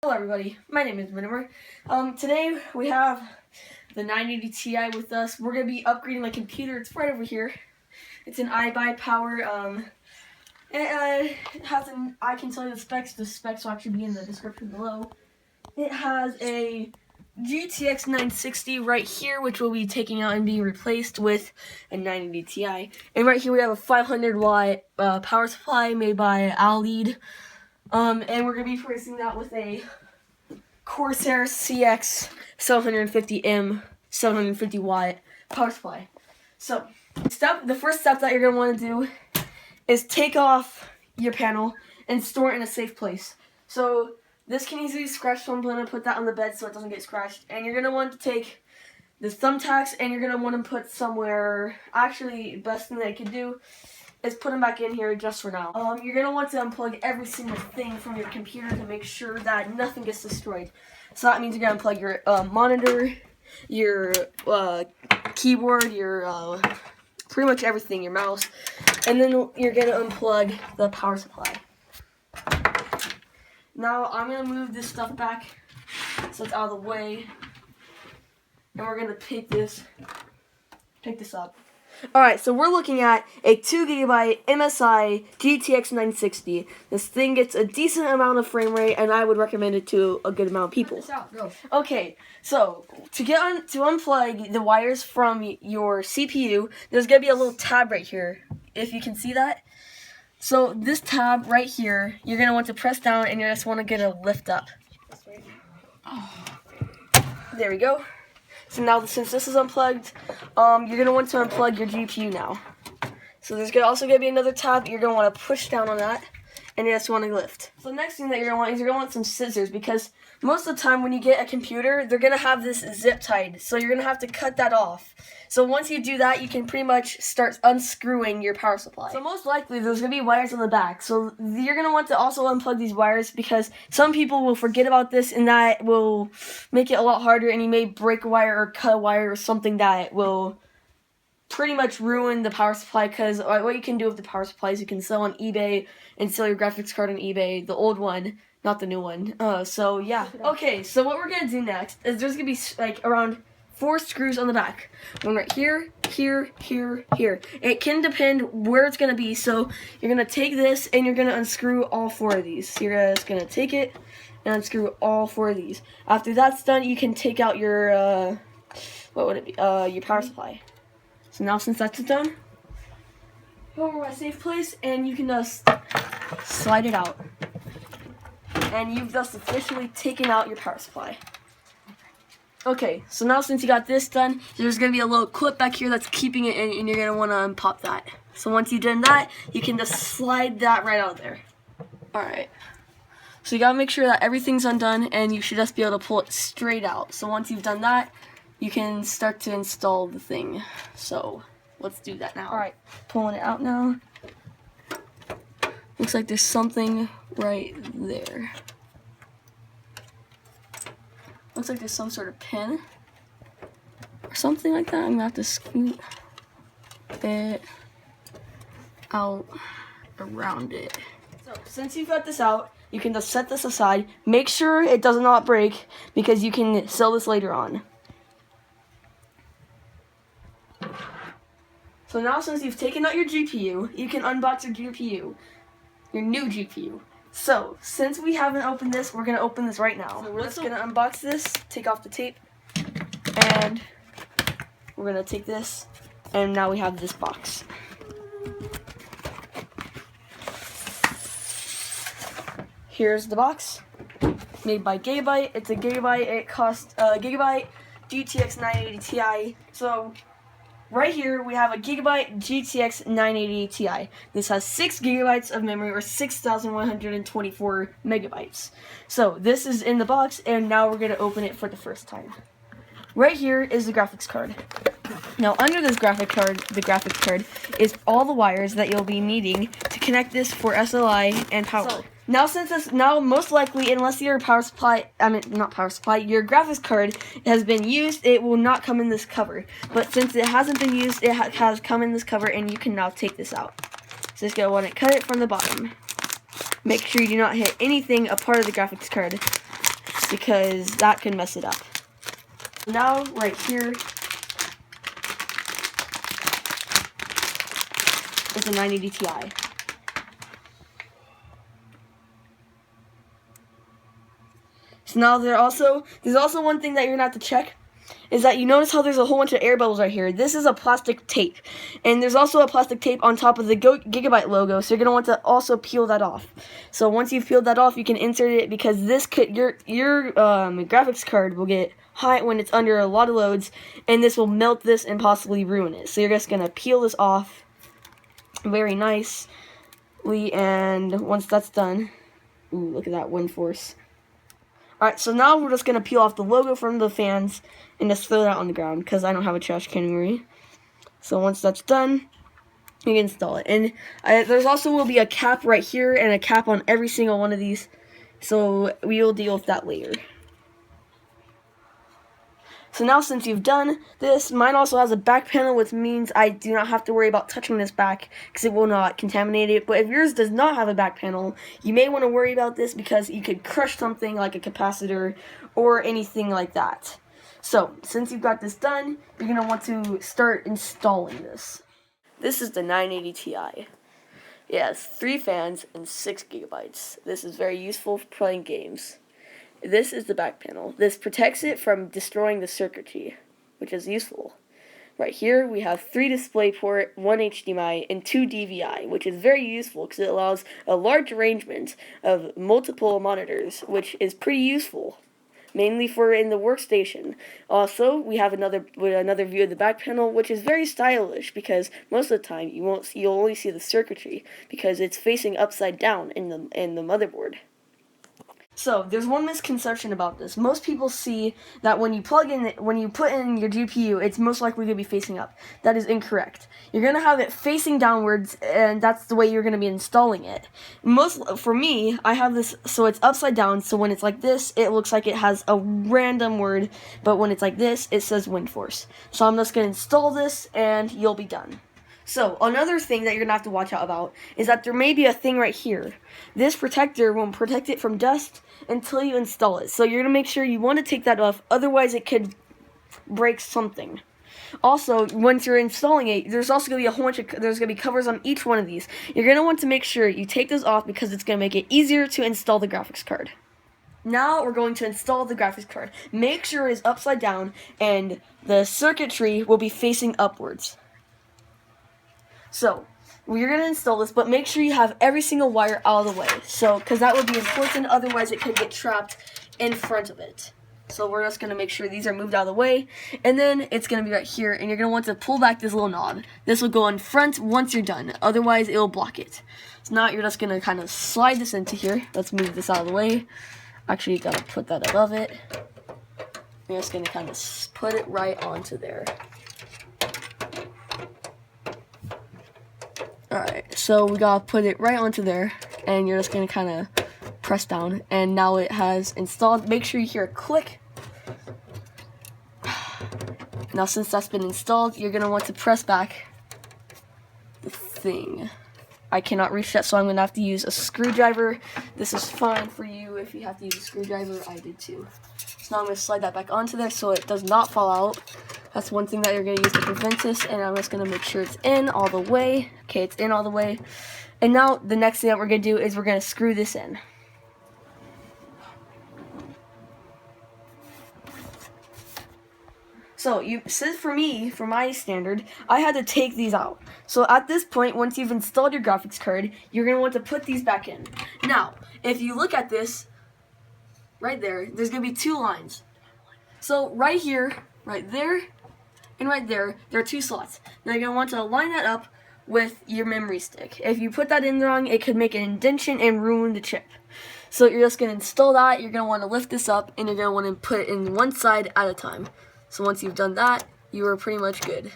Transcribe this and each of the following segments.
Hello everybody, my name is MotherBoard. Today we have the 980 Ti with us. We're going to be upgrading my computer. It's right over here. It's an iBuy power. It has an, I can tell you the specs will actually be in the description below. It has a GTX 960 right here, which will be taking out and being replaced with a 980 Ti. And right here we have a 500 watt power supply made by Alid. And we're going to be replacing that with a Corsair CX 750M 750 watt power supply. So, the first step that you're going to want to do is take off your panel and store it in a safe place. So, this can easily be scratched, so I'm going to put that on the bed so it doesn't get scratched. And you're going to want to take the thumbtacks and you're going to want to put somewhere, actually, best thing that you can do is put them back in here just for now. You're going to want to unplug every single thing from your computer to make sure that nothing gets destroyed. So that means you're going to unplug your monitor, your keyboard, your pretty much everything, your mouse, and then you're going to unplug the power supply. Now I'm going to move this stuff back so it's out of the way, and we're going to pick this up. Alright, so we're looking at a 2GB MSI GTX 960. This thing gets a decent amount of frame rate, and I would recommend it to a good amount of people. Okay, so to unplug the wires from your CPU, there's going to be a little tab right here, if you can see that. So this tab right here, you're going to want to press down, and you just want to get a lift up. There we go. So now, since this is unplugged, you're going to want to unplug your GPU now. So there's also going to be another tab. You're going to want to push down on that, and you just want to lift. So the next thing that you're going to want is you're going to want some scissors, because most of the time when you get a computer, they're going to have this zip tied. So you're going to have to cut that off. So once you do that, you can pretty much start unscrewing your power supply. So most likely, there's going to be wires on the back. So you're going to want to also unplug these wires, because some people will forget about this, and that will make it a lot harder, and you may break a wire or cut a wire or something that will pretty much ruin the power supply. Because what you can do with the power supply is you can sell on eBay and sell your graphics card on eBay, the old one, not the new one. So yeah. Okay, so what we're going to do next is there's going to be like around 4 screws on the back. One right here, here, here, here. It can depend where it's going to be. So you're going to take this and you're going to unscrew all 4 of these. So you're just going to take it and unscrew all 4 of these. After that's done, you can take out your, what would it be? Your power supply. So now since that's done, go over my safe place and you can just slide it out. And you've thus officially taken out your power supply. Okay, so now since you got this done, there's going to be a little clip back here that's keeping it in, and you're going to want to unpop that. So once you've done that, you can just slide that right out there. Alright. So you got to make sure that everything's undone, and you should just be able to pull it straight out. So once you've done that, you can start to install the thing. So let's do that now. Alright, pulling it out now. Looks like there's something right there. Looks like there's some sort of pin or something like that. I'm gonna have to scoot it out around it. So since you've got this out, you can just set this aside. Make sure it does not break, because you can sell this later on. So now, since you've taken out your GPU, you can unbox your GPU, your new GPU. So, since we haven't opened this, we're going to open this right now. So we're just going to unbox this, take off the tape, and we're going to take this, and now we have this box. Here's the box, made by Gigabyte. It's a Gigabyte. It costs Gigabyte GTX 980 Ti. So right here, we have a Gigabyte GTX 980 Ti. This has 6 gigabytes of memory, or 6,124 megabytes. So this is in the box, and now we're going to open it for the first time. Right here is the graphics card. Now under this the graphics card, is all the wires that you'll be needing to connect this for SLI and power. So, now most likely, unless your your graphics card has been used, it will not come in this cover. But since it hasn't been used, it has come in this cover, and you can now take this out. So just going to want to cut it from the bottom. Make sure you do not hit anything a part of the graphics card. because that can mess it up. Now, right here is a 980 Ti. So now there's also one thing that you're gonna have to check, is that you notice how there's a whole bunch of air bubbles right here. This is a plastic tape, and there's also a plastic tape on top of the Gigabyte logo, so you're gonna want to also peel that off. So once you've peeled that off, you can insert it, because this could your graphics card will get hot when it's under a lot of loads, and this will melt this and possibly ruin it. So you're just gonna peel this off very nicely, and once that's done, ooh, look at that wind force. Alright, so now we're just going to peel off the logo from the fans and just throw that on the ground, because I don't have a trash can anymore. So once that's done, you can install it. And there's also will be a cap right here and a cap on every single one of these, so we will deal with that later. So now, since you've done this, mine also has a back panel, which means I do not have to worry about touching this back, because it will not contaminate it. But if yours does not have a back panel, you may want to worry about this, because you could crush something like a capacitor or anything like that. So, since you've got this done, you're going to want to start installing this. This is the 980 Ti. It has 3 fans and 6 gigabytes. This is very useful for playing games. This is the back panel. This protects it from destroying the circuitry, which is useful. Right here, we have 3 DisplayPort, 1 HDMI, and 2 DVI, which is very useful because it allows a large arrangement of multiple monitors, which is pretty useful, mainly for in the workstation. Also, we have another view of the back panel, which is very stylish, because most of the time you'll only see the circuitry because it's facing upside down in the motherboard. So, there's one misconception about this. Most people see that when you put in your GPU, it's most likely going to be facing up. That is incorrect. You're going to have it facing downwards, and that's the way you're going to be installing it. For me, I have this so it's upside down, so when it's like this, it looks like it has a random word, but when it's like this, it says wind force. So I'm just going to install this, and you'll be done. So, another thing that you're going to have to watch out about is that there may be a thing right here. This protector won't protect it from dust until you install it. So, you're going to make sure you want to take that off, otherwise it could break something. Also, once you're installing it, there's also going to be a whole bunch of, there's going to be covers on each one of these. You're going to want to make sure you take those off, because it's going to make it easier to install the graphics card. Now we're going to install the graphics card. Make sure it's upside down and the circuitry will be facing upwards. So, we're going to install this, but make sure you have every single wire out of the way. So, because that would be important, otherwise it could get trapped in front of it. So we're just going to make sure these are moved out of the way, and then it's going to be right here, and you're going to want to pull back this little knob. This will go in front once you're done, otherwise it will block it. So now you're just going to kind of slide this into here. Let's move this out of the way. Actually, you got to put that above it. You're just going to kind of put it right onto there. Alright, so we gotta put it right onto there, and you're just gonna kind of press down, and now it has installed. Make sure you hear a click. Now, since that's been installed, you're gonna want to press back the thing. I cannot reach that, so I'm gonna have to use a screwdriver. This is fine for you if you have to use a screwdriver. I did too. So now I'm gonna slide that back onto there so it does not fall out. That's one thing that you're going to use to prevent this, and I'm just going to make sure it's in all the way. Okay, it's in all the way. And now, the next thing that we're going to do is we're going to screw this in. So, for my standard, I had to take these out. So, at this point, once you've installed your graphics card, you're going to want to put these back in. Now, if you look at this, right there's going to be 2 lines. So, right here, right there, and right there are 2 slots. Now you're going to want to line that up with your memory stick. If you put that in wrong, it could make an indentation and ruin the chip. So you're just going to install that. You're going to want to lift this up, and you're going to want to put it in one side at a time. So once you've done that, you are pretty much good.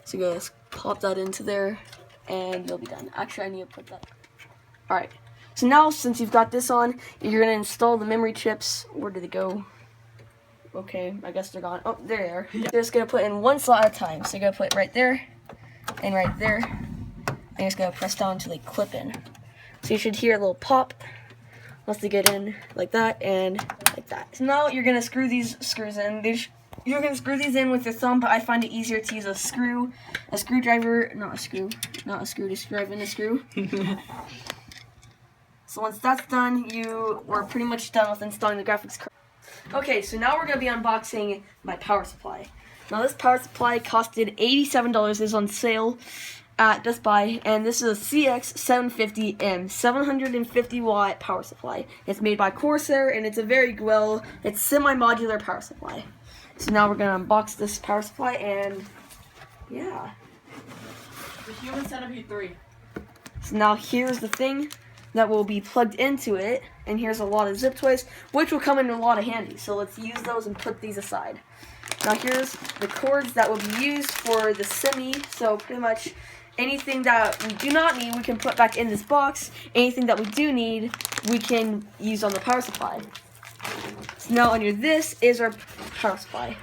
So you're going to pop that into there, and you'll be done. Actually, I need to put that. Alright, so now since you've got this on, you're going to install the memory chips. Where did it go? Okay, I guess they're gone. Oh, there they are. You're just going to put in one slot at a time. So you're going to put it right there and right there. And you're just going to press down until they clip in. So you should hear a little pop once they get in like that and like that. So now you're gonna screw these screws in. You're gonna screw these in with your thumb, but I find it easier to use a screwdriver, not a screw to drive in a screw. So once that's done, you were pretty much done with installing the graphics card. Okay, so now we're gonna be unboxing my power supply. Now this power supply costed $87. It's on sale at Best Buy, and this is a CX750M 750 watt power supply. It's made by Corsair, and it's a it's semi-modular power supply. So now we're gonna unbox this power supply, and yeah. The human centipede 3. So now here's the thing that will be plugged into it, and here's a lot of zip ties, which will come in a lot of handy. So let's use those and put these aside. Now here's the cords that will be used for the Semi. So pretty much anything that we do not need, we can put back in this box. Anything that we do need, we can use on the power supply. So now under this is our power supply.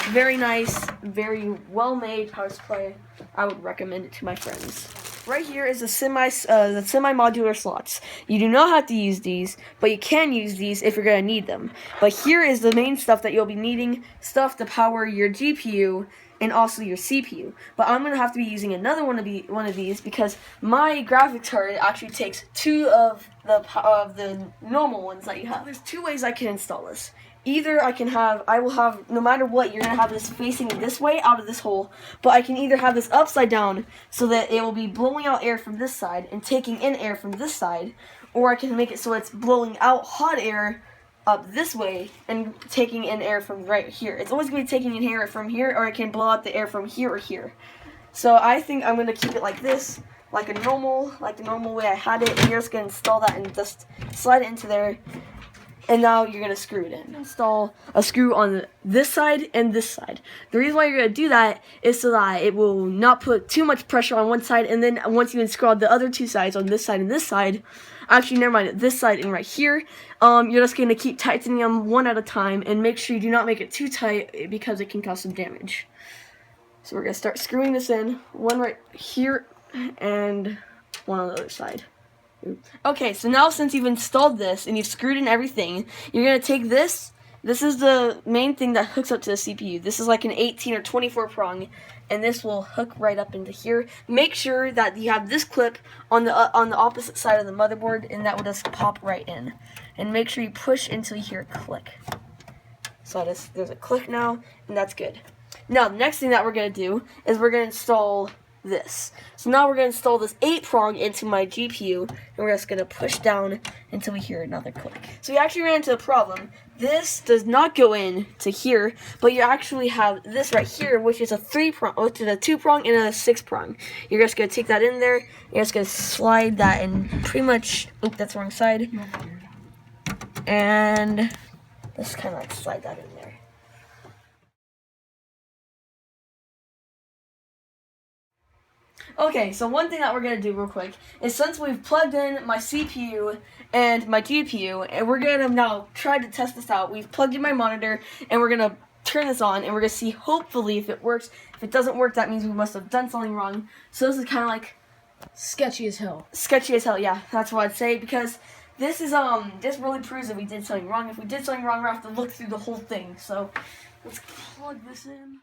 Very nice, very well-made power supply. I would recommend it to my friends. Right here is the semi-modular slots. You do not have to use these, but you can use these if you're going to need them. But here is the main stuff that you'll be needing, stuff to power your GPU and also your CPU. But I'm going to have to be using another one of these because my graphics card actually takes two of the normal ones that you have. There's two ways I can install this. Either I will have, no matter what, you're going to have this facing this way out of this hole, but I can either have this upside down so that it will be blowing out air from this side and taking in air from this side, or I can make it so it's blowing out hot air up this way and taking in air from right here. It's always going to be taking in air from here, or I can blow out the air from here or here. So I think I'm going to keep it like this, like the normal way I had it, and you're just going to install that and just slide it into there. And now you're going to screw it in. Install a screw on this side and this side. The reason why you're going to do that is so that it will not put too much pressure on one side, and then once you install the other two sides on this side and this side, actually never mind, this side and right here, you're just going to keep tightening them one at a time, and make sure you do not make it too tight because it can cause some damage. So we're going to start screwing this in, one right here and one on the other side. Okay, so now since you've installed this and you've screwed in everything, you're going to take this. This is the main thing that hooks up to the CPU. This is like an 18 or 24 prong, and this will hook right up into here. Make sure that you have this clip on the opposite side of the motherboard, and that will just pop right in. And make sure you push until you hear a click. So there's a click now, and that's good. Now, the next thing that we're going to do is we're going to install this. So now we're going to install this 8-prong into my GPU, and we're just going to push down until we hear another click. So we actually ran into a problem. This does not go in to here, but you actually have this right here, which is a 3-prong, which is a 2-prong and a 6-prong. You're just going to take that in there, you're just going to slide that in pretty much, oop, that's the wrong side, and just kind of like slide that in there. Okay, so one thing that we're going to do real quick is, since we've plugged in my CPU and my GPU, and we're going to now try to test this out. We've plugged in my monitor, and we're going to turn this on, and we're going to see, hopefully, if it works. If it doesn't work, that means we must have done something wrong. So this is kind of like sketchy as hell. Sketchy as hell, yeah, that's what I'd say, because this is, this really proves that we did something wrong. If we did something wrong, we have to look through the whole thing. So let's plug this in.